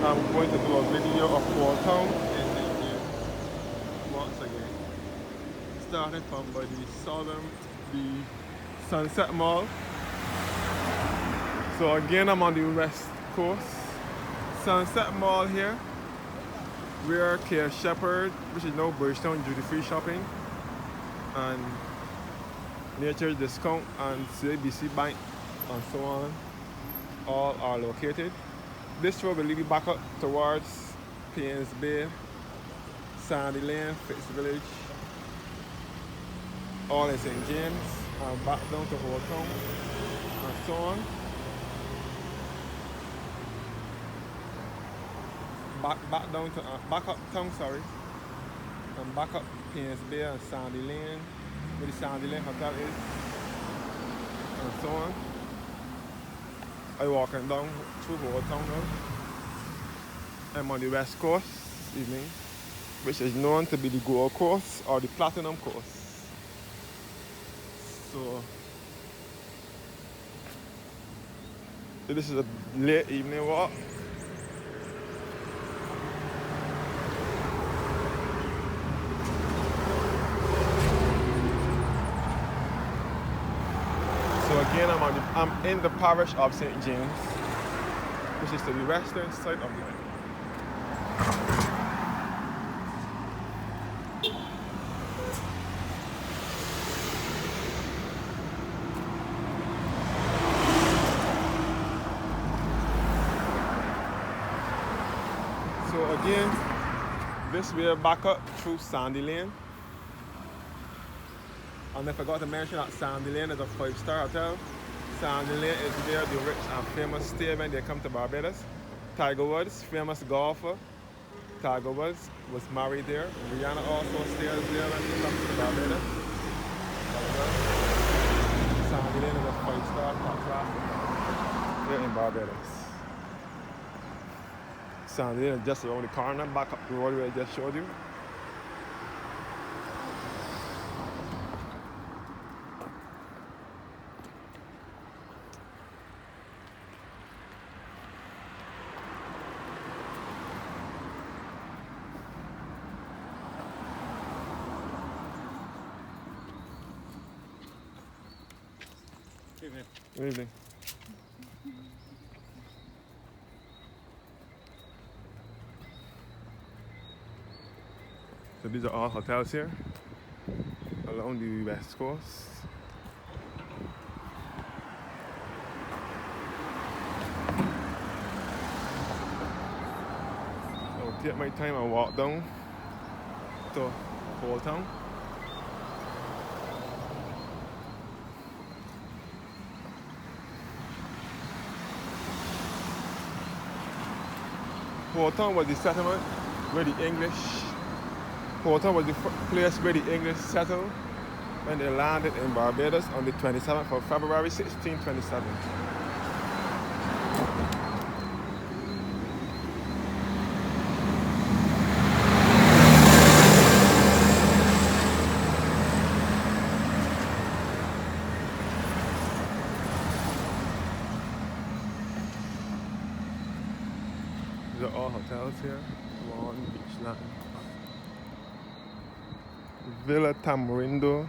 I'm going to do a video of Holetown in the once again. Starting from by the Sunset Mall. So again, I'm on the west coast. Sunset Mall here, where Care Shepherd, which is now Bridgetown duty free shopping, and Nature Discount and CIBC Bank and so on, all are located. This road will lead you back up towards Paynes Bay, Sandy Lane, Fitz Village, all in St. James, and back down to Holetown and so on. Back up town, sorry, and back up Paynes Bay and Sandy Lane, where the Sandy Lane Hotel is, and so on. I'm walking down through Holetown now. I'm on the west coast evening, which is known to be the Gold Coast or the Platinum Coast. So this is a late evening walk. So again, I'm in the parish of St. James, which is to the western side of the island. So again, this way back up through Sandy Lane. And I forgot to mention that Sandy Lane is a 5-star hotel. Sandy Lane is where the rich and famous stay when they come to Barbados. Tiger Woods, famous golfer. Tiger Woods was married there. Rihanna also stays there when she comes to Barbados. Sandy Lane is a 5-star top class here in Barbados. Sandy Lane is just around the corner, back up the road where I just showed you. Good evening. So these are all hotels here along the west coast. I'll take my time and walk down to Holetown. Holetown was the settlement where the English, Holetown was the place where the English settled when they landed in Barbados on the 27th of February 1627. These are all hotels here along beach line. Villa Tamarindo.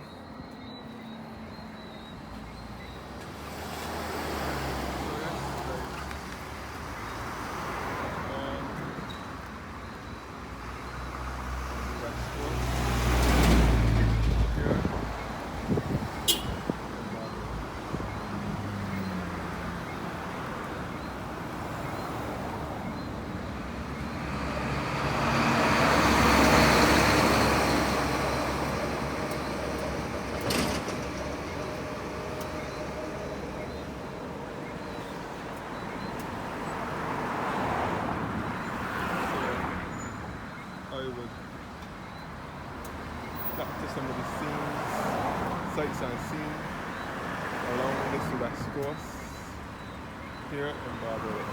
Capture some of the scenes, sights and scenes along this west coast here in Barbados.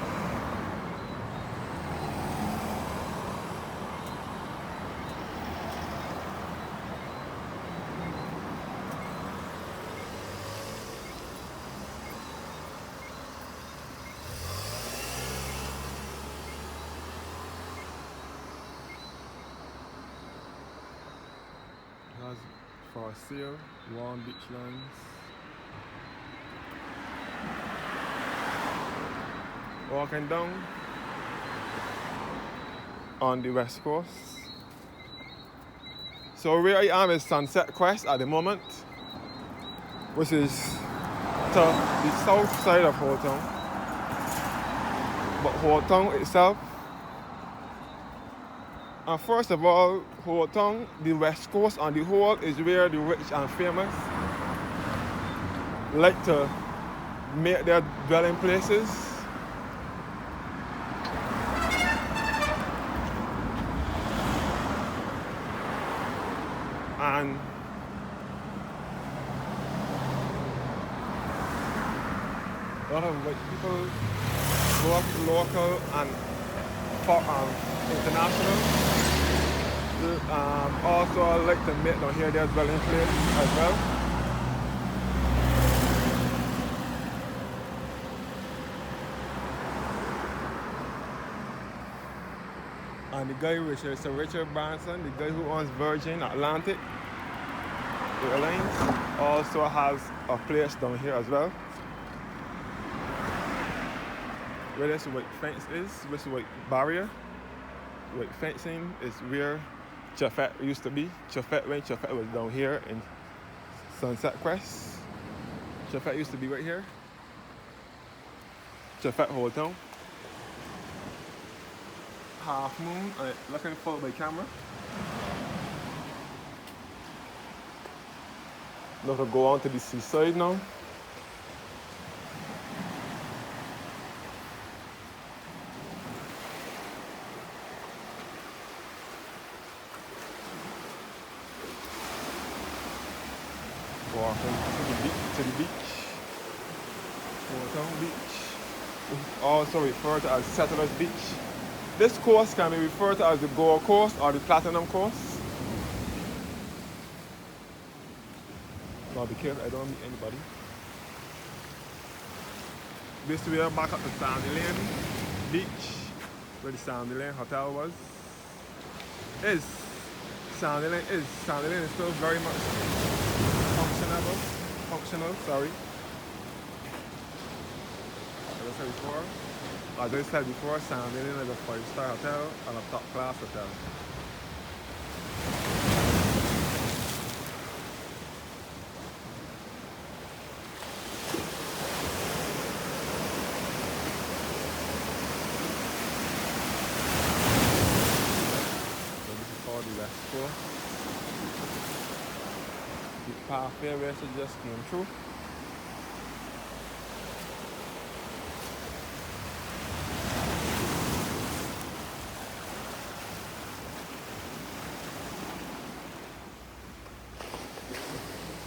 for sale, warm beach lands. Walking down on the west coast. So where I am is Sunset Crest at the moment, which is to the south side of Holetown. But Holetown itself, and first of all, Holetown, the west coast on the whole, is where the rich and famous like to make their dwelling places. And a lot of white people, both local and international, also like to make down here their dwelling place as well. And the guy Richard Branson, the guy who owns Virgin Atlantic Airlines, also has a place down here as well. Where this white fence is, this white barrier, white fencing is where Chafet used to be. When Chafet was down here in Sunset Crest. Chafet used to be right here. Chafet Holetown. Half moon, looking full by camera. Now to go on to the seaside now. Walking to the beach. Holetown Beach. Also referred to as Settlers Beach. This coast can be referred to as the Gold Coast or the Platinum Coast. Now be careful, I don't meet anybody. This way back up to Sandy Lane Beach, where the Sandy Lane Hotel was. Sandy Lane is still very much functional, sorry. As I said before, Sandy Lane is a 5-star hotel and a top-class hotel. So this is called the West Coast. The pathway where she just came through.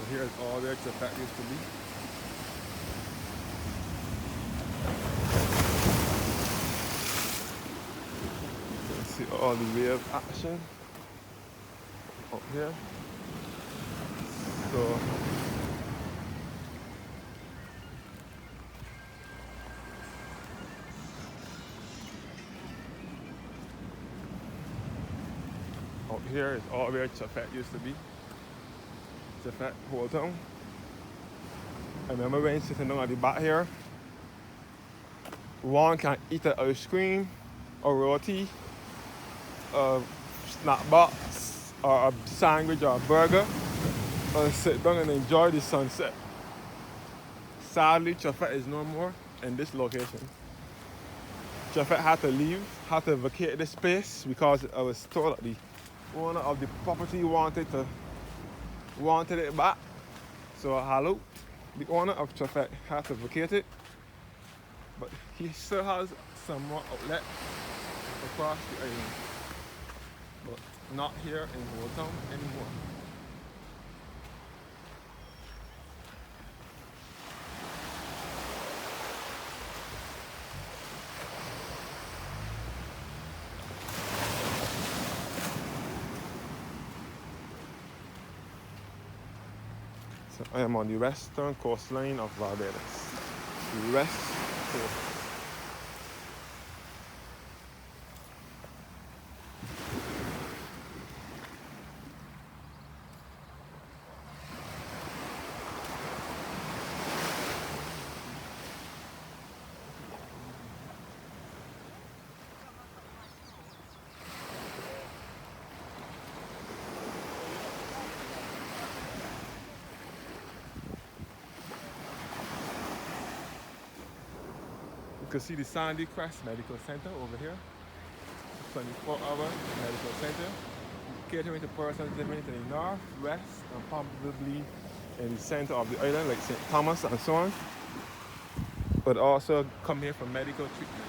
Here is all where Chafet used to be. You can see all the wave action up here. So up here is all where Chafet used to be. Chafet Holetown. I remember when sitting down at the back here, one can eat an ice cream, a roti, a snack box, or a sandwich or a burger, and sit down and enjoy the sunset. Sadly, Chafet is no more in this location. Chafet had to leave, had to vacate this space because I was told that the owner of the property wanted it back. So hello, the owner of Chafet had to vacate it, but he still has some more outlet across the island, but not here in Holetown anymore. So I am on the western coastline of Barbados. The west coast. can see the Sandy Crest Medical Center over here. 24-hour medical center, catering to persons living in the north, west, and probably in the center of the island, like St. Thomas and so on. But also come here for medical treatment.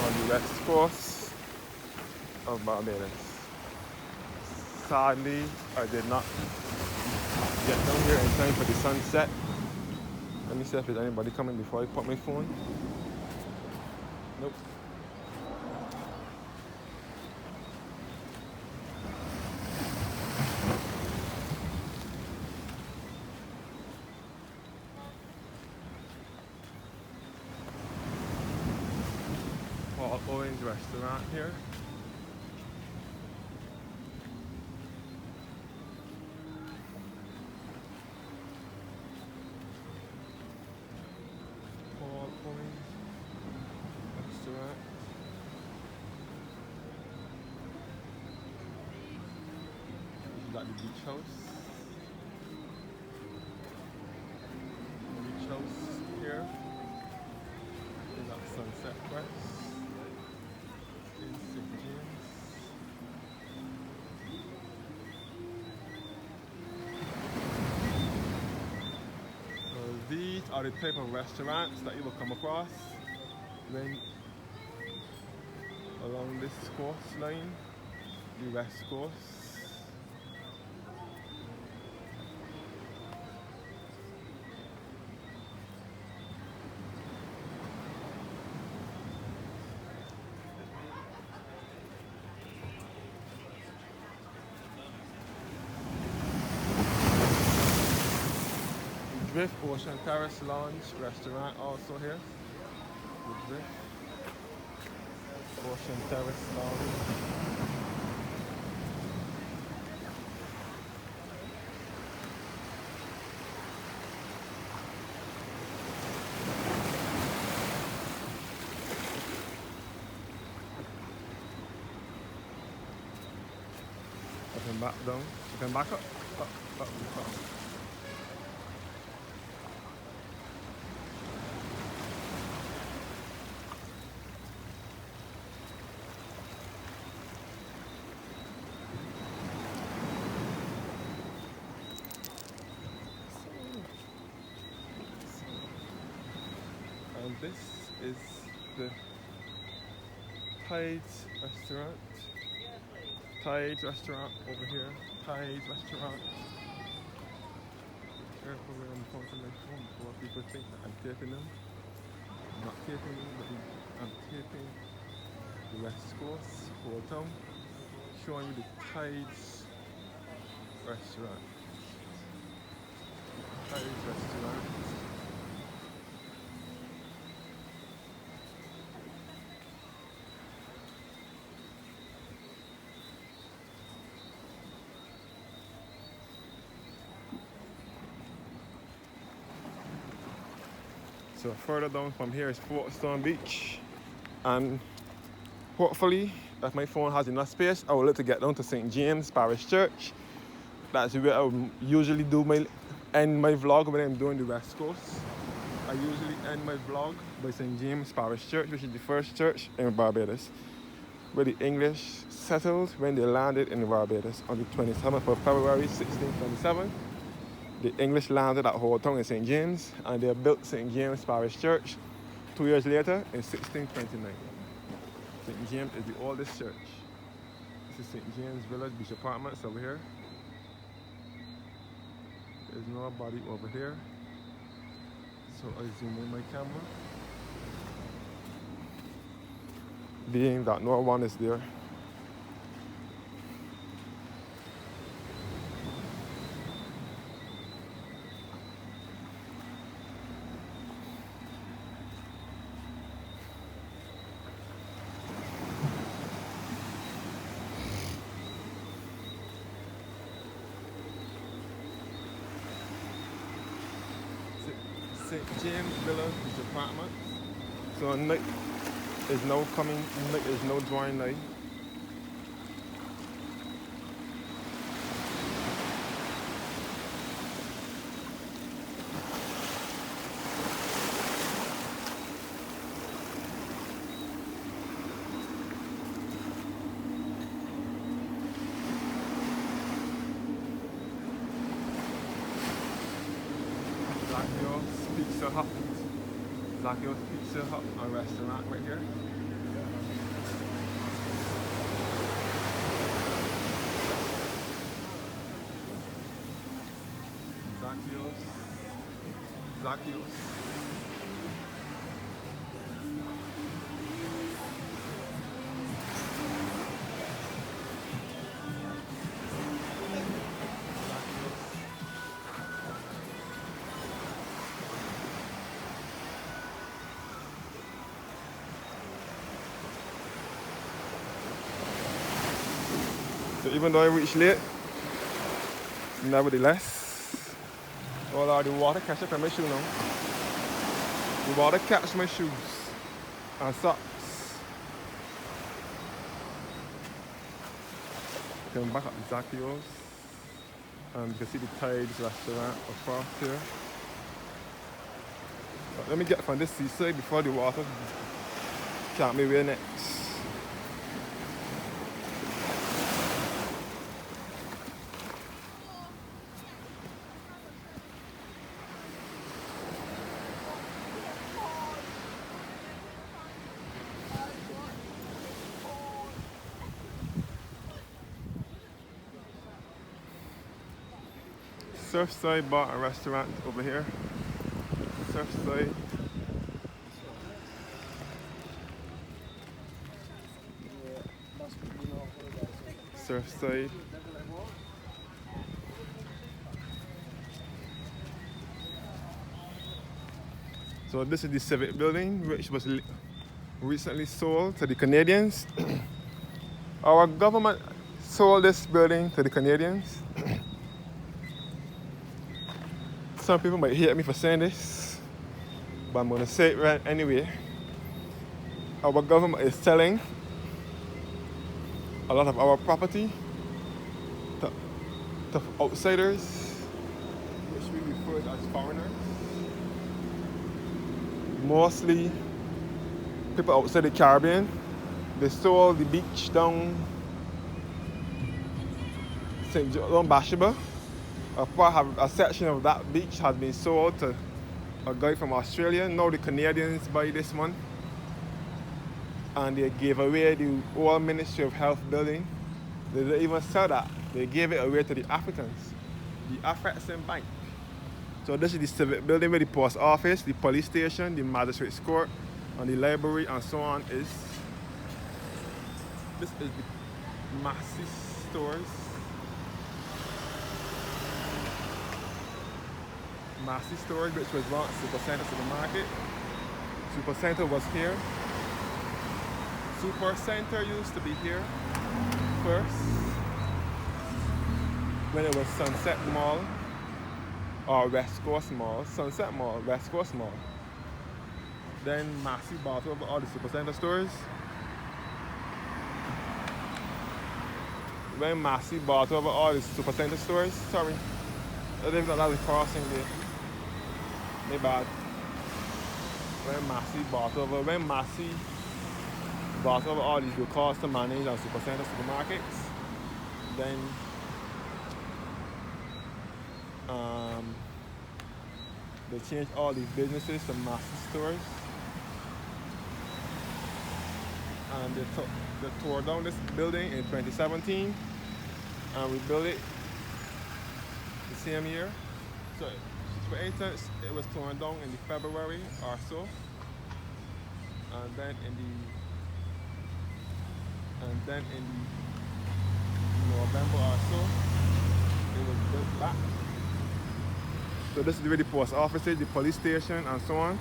On the west coast of Barbados. Sadly, I did not get down here in time for the sunset. Let me see if there's anybody coming before I put my phone. Nope. Orange restaurant here. Paul Orange restaurant. This is like the beach house. Beach house here. Is that Sunset Crest. In St. James. So these are the type of restaurants that you will come across when along this coastline, the west coast. Drift Ocean Terrace Lounge restaurant also here. The Drift Ocean Terrace Lounge. I can back down. You can back up. And this is the Tides restaurant. Tides restaurant over here. Tides restaurant. Be careful where I'm pointing my phone before people think that I'm taping them. I'm not taping them, but I'm taping the West Coast, Holetown, showing you the Tides restaurant. Tides restaurant. So further down from here is Folkestone Beach, and hopefully if my phone has enough space I will let to get down to St. James Parish Church. That's where I usually end my vlog when I'm doing the West Coast. I usually end my vlog by St. James Parish Church, which is the first church in Barbados, where the English settled when they landed in Barbados on the 27th of February 1627. The English landed at Holetown in St. James, and they built St. James Parish Church 2 years later in 1629. St. James is the oldest church. This is St. James Village Beach Apartments over here. There's nobody over here. So I zoom in my camera. Being that no one is there. St. James Villa Beach Apartments. So night is now coming, night is now drawing night. Pizza Hut. Zacchaeus Pizza Hut, a restaurant right here. Zacchaeus. So even though I reached late, nevertheless, all the water catch up on my shoe now. The water catch my shoes and socks. Come back up to Zacchaeus, and you can see the Tides restaurant across here. But let me get from this seaside before the water can't be way next. Surfside Bar and Restaurant over here. Surfside. Surfside. So this is the Civic building, which was recently sold to the Canadians. Our government sold this building to the Canadians. Some people might hate me for saying this, but I'm gonna say it right anyway. Our government is selling a lot of our property to outsiders, which we refer to as foreigners. Mostly people outside the Caribbean. They sold the beach down St. Bashaba. A section of that beach has been sold to a guy from Australia. Now the Canadians buy this one, and they gave away the old Ministry of Health building. They didn't even sell that. They gave it away to the Africans, the African Bank. So this is the Civic building where the post office, the police station, the magistrate's court, and the library and so on is. This is the Massy stores. Massy Storage, which was once Supercenter Supermarket. Supercenter was here. Supercenter used to be here first, when it was Sunset Mall or West Coast Mall. Sunset Mall, West Coast Mall. Then Massy bought over all the Supercenter stores. When Massy bought over all the Supercenter stores, sorry, there's not a crossing there. My bad. When Massy bought over all these locals to manage and Supercenter supermarkets, then they changed all these businesses to Massy stores, and they tore down this building in 2017 and rebuilt it the same year. So for instance, it was torn down in the February or so, and then in the November or so, it was built back. So this is where the post offices, the police station, and so on.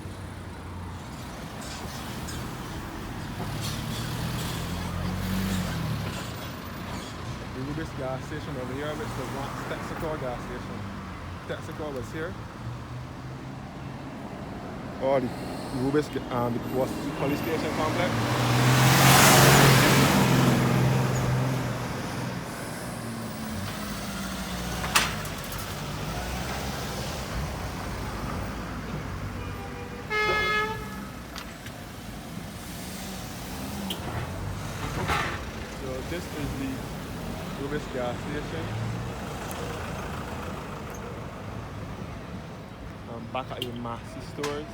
This gas station over here, which was once Texaco gas station. Texaco was here. or the Rubis, the police station complex. So this is the Rubis gas station. Back at your Massey stores.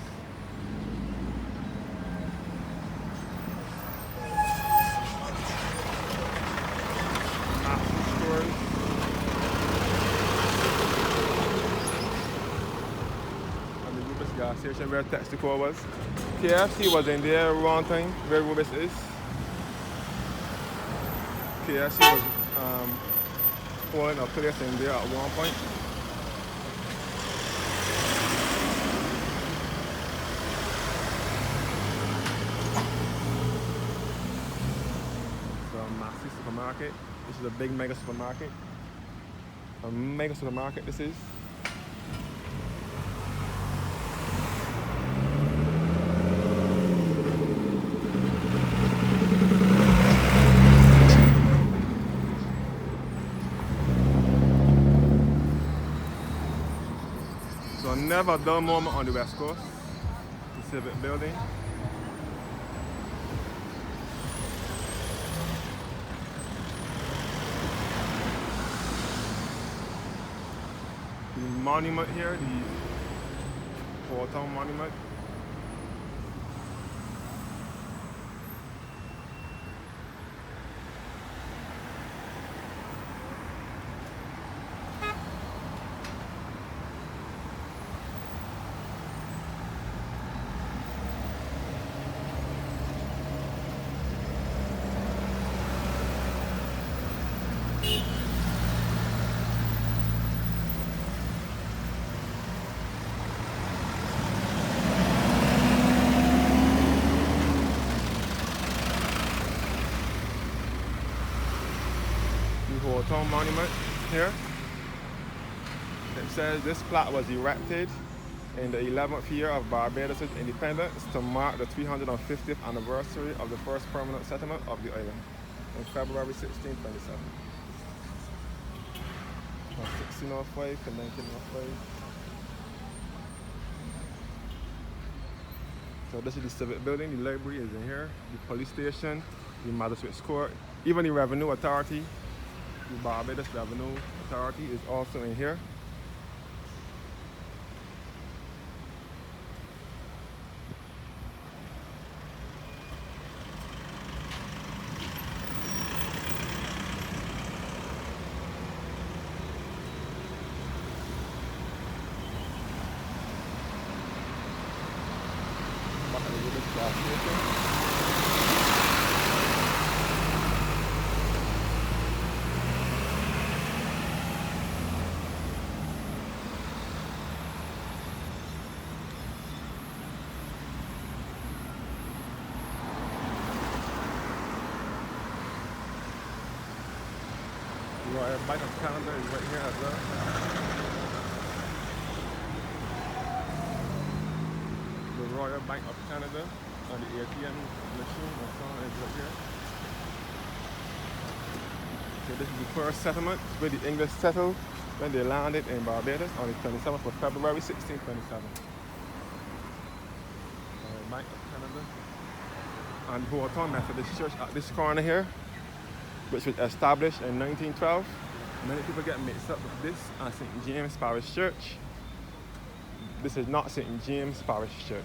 Massey stores. And the Rubis gas station where Texaco was. KFC was in there around time where Rubis is. KFC was holding a place in there at one point. Massey supermarket. This is a big mega supermarket. A mega supermarket this is. So never a dull moment on the West Coast. The Civic Building. The monument here, the Holetown monument. Holetown monument here. It says this plaque was erected in the 11th year of Barbados' independence to mark the 350th anniversary of the first permanent settlement of the island in February 1627. 1605 to 1905. So this is the Civic Building, the library is in here, the police station, the Magistrates Court, even the Revenue Authority. The Barbados Revenue Authority is also in here. Back at the Rubis gas station. The Royal Bank of Canada is right here as well. The Royal Bank of Canada and the ATM machine and so on is right here. So this is the first settlement where the English settled when they landed in Barbados on the 27th of February 1627. Royal Bank of Canada. And the Holetown Methodist Church at this corner here, which was established in 1912. Many people get mixed up with this and St. James Parish Church. This is not St. James Parish Church.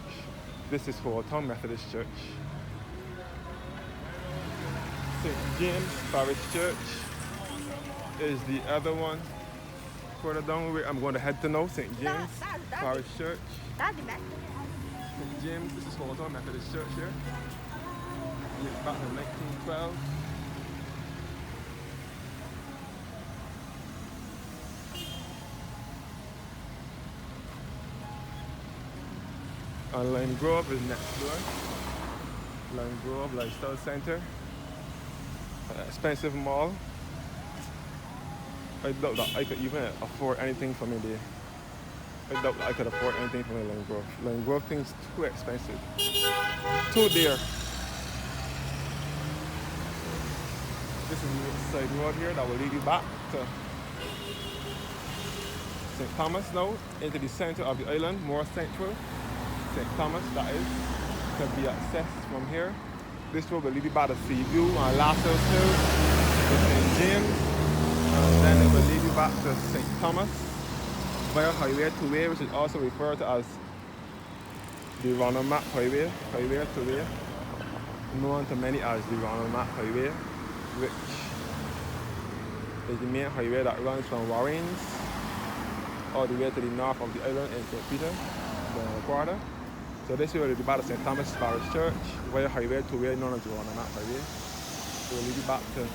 This is Holetown Methodist Church. St. James Parish Church is the other one further down where I'm going to head to now. St. James Parish Church. St. James, this is Holetown Methodist Church here. Back in 1912. And Lime Grove is next door. Lime Grove Lifestyle Center. An expensive mall. I doubt that I could even afford anything from in there. I doubt I could afford anything from the Lime Grove. Lime Grove things too expensive. Too dear. This is the side road here that will lead you back to St. Thomas now, into the center of the island, more central. St. Thomas, that is, can be accessed from here. This road will lead you back to Seaview and Lascelles Hill to St. James, and then it will lead you back to St. Thomas via Highway 2A, which is also referred to as the Ronald Mack Highway, Highway 2A, known to many as the Ronald Mack Highway, which is the main highway that runs from Warrens all the way to the north of the island in St. Peter, the quarter. So this way will lead you back to St. Thomas Parish Church via Highway 2A, known as the Ronald Mack Highway. So we'll lead you back to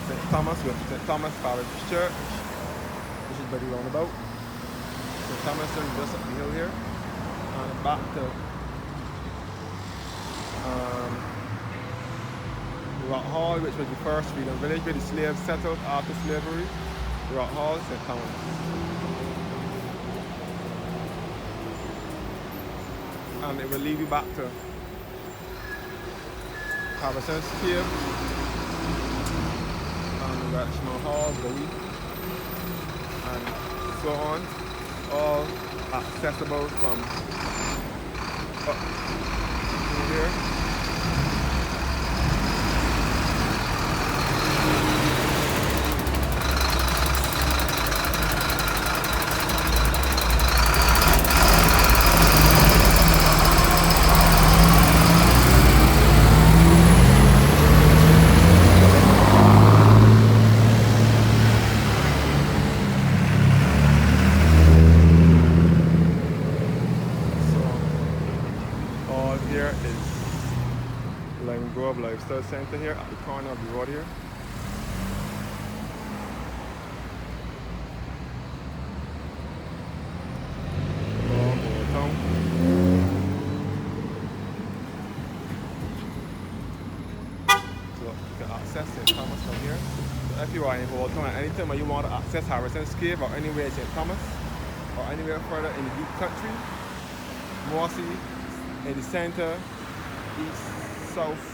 St. Thomas with St. Thomas Parish Church, which is by the roundabout. St. Thomas is just up the hill here, and back to Rock Hall, which was the first freedom village where the slaves settled after slavery. Rock Hall, St. Thomas. And it will lead you back to Harrison's Cave and Richmond Hall, Bowie, and so on, all accessible from up through here. Lifestyle Center here at the corner of the road here. Holetown. So you can access St. Thomas from here. So if you are in Holetown at any time and you want to access Harrison's Cave or anywhere in St. Thomas or anywhere further in the deep country, Morsey, in the center, east, south,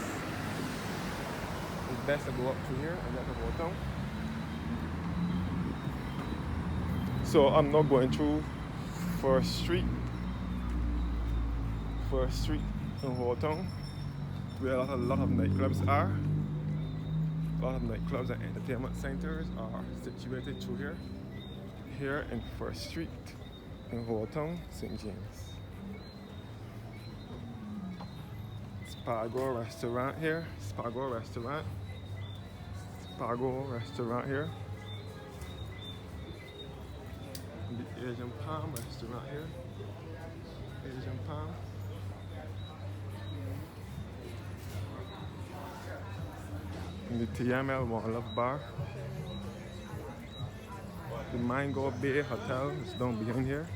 it's best to go up through here and get to Holetown. So I'm not going through First Street in Holetown, where a lot of nightclubs are. A lot of nightclubs and entertainment centers are situated through here. Here in First Street in Holetown, St. James. Spago restaurant here. Spago restaurant here. The Asian Palm restaurant here. Asian Palm. And the TML One Love Bar. The Mango Bay Hotel is down behind here.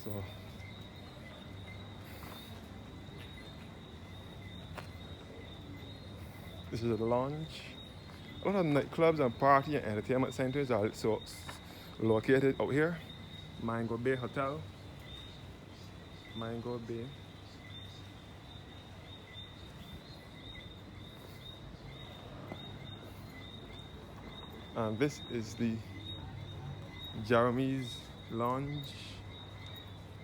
So this is a lounge. A lot of nightclubs and party and entertainment centers are also located out here. Mango Bay Hotel. Mango Bay. And this is the Jeremy's Lounge.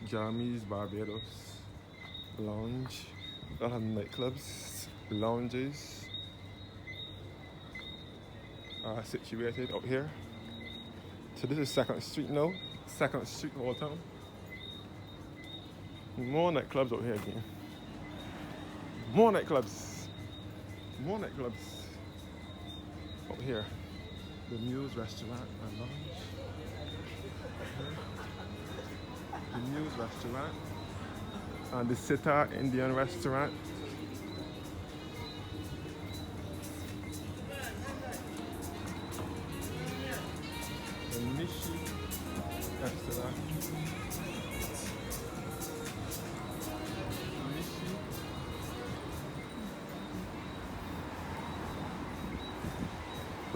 Jeremy's Barbados Lounge. A lot of nightclubs, lounges are situated out here. So this is 2nd Street now. 2nd Street, Holetown. More nightclubs out here again. More nightclubs. More nightclubs out here. The Muse Restaurant and Lounge. The Muse Restaurant and the Sitar Indian Restaurant.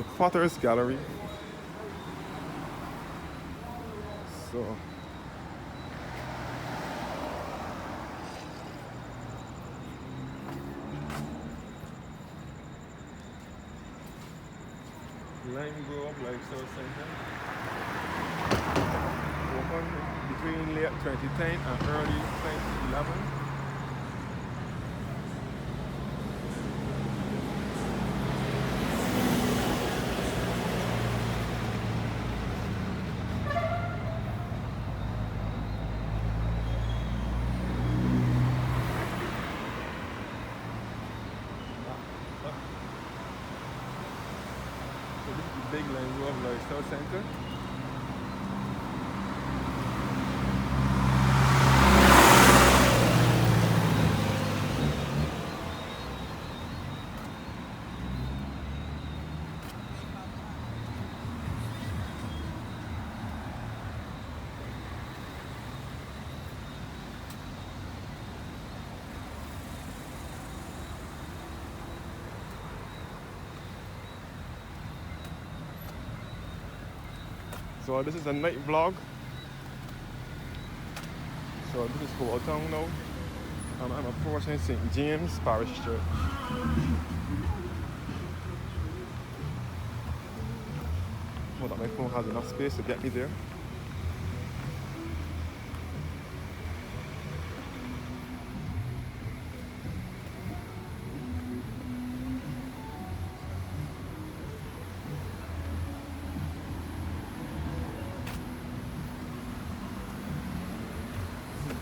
the Potter's Gallery. So Lime Grove Lifestyle Center opened between late 2010 and early 2011. So this is the big Lime Grove Lifestyle Center. So this is a night vlog. So this is Holetown now. And I'm approaching St. James Parish Church. Hold up, my phone has enough space to get me there.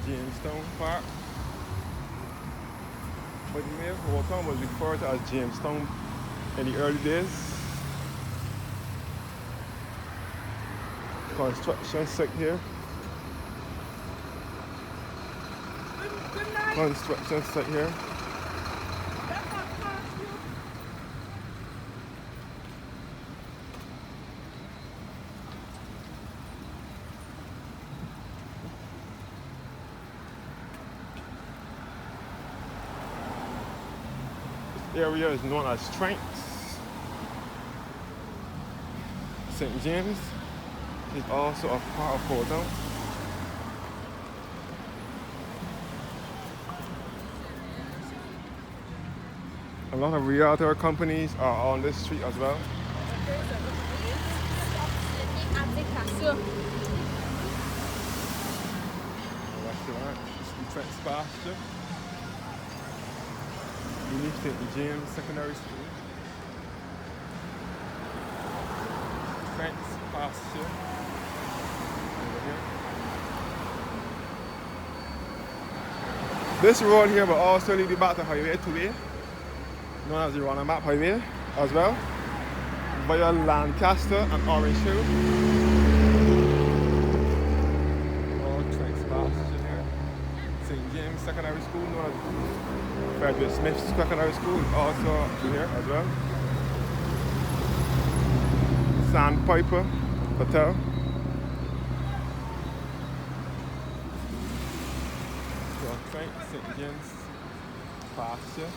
Jamestown Park. But the name Holetown was referred to as Jamestown in the early days. Construction site here. Construction site here. Area is known as Strengths. St. James is also a part of Holetown. A lot of realtor companies are on this street as well. Restaurant, Trent's Pasture. Unique St. James Secondary School. Trent's Pasture. Over here. This road here will also lead you back to Highway 2A, known as the Roundabout Highway as well, via Lancaster and Orange Hill. Or Trent's Pasture here. St. James Secondary School, known as Frederick Smith Secondary School, is also here as well. Sandpiper Hotel. St. James Pasture.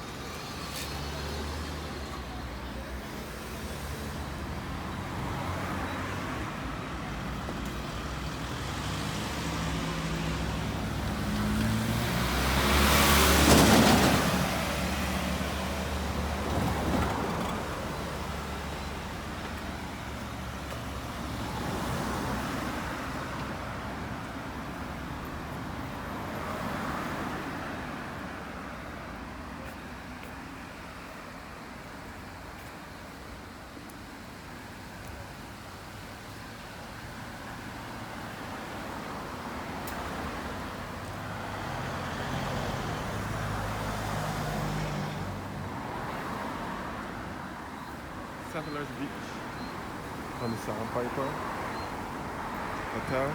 Settlers Beach on the Sandpiper Hotel.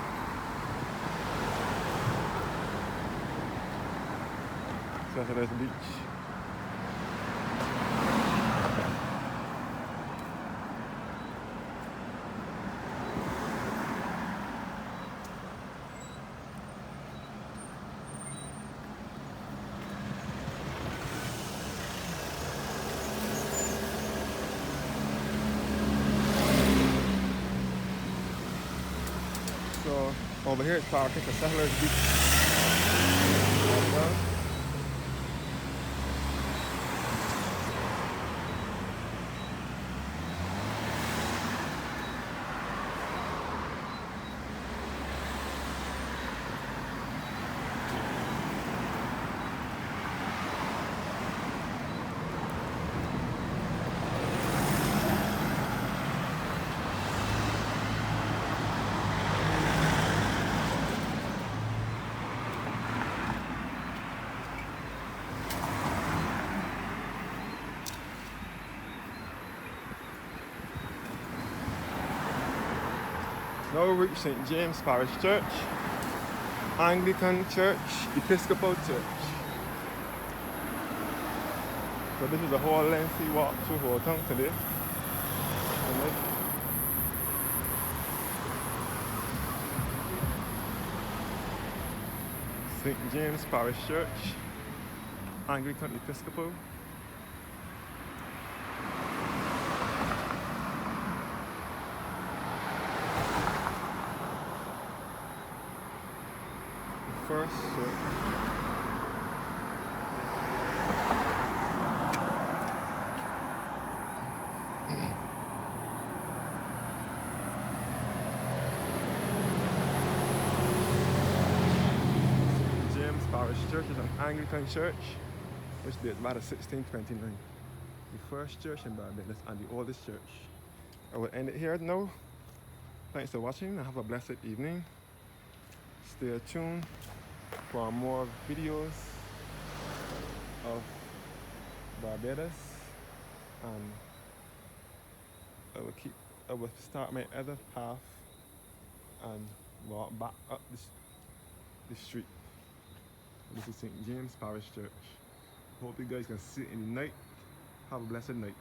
Settlers Beach. So over here it's parking for Settlers Beach. Now we reach St. James Parish Church, Anglican Church, Episcopal Church. So this is a whole lengthy walk through Holetown today. St. James Parish Church, Anglican Episcopal. First church. James Parish Church is an Anglican church which dates back to 1629. The first church in Barbados and the oldest church. I will end it here now. Thanks for watching and have a blessed evening. Stay tuned for more videos of Barbados, and I will start my other path and walk back up the street. This is St. James Parish Church. Hope you guys can see it in the night. Have a blessed night.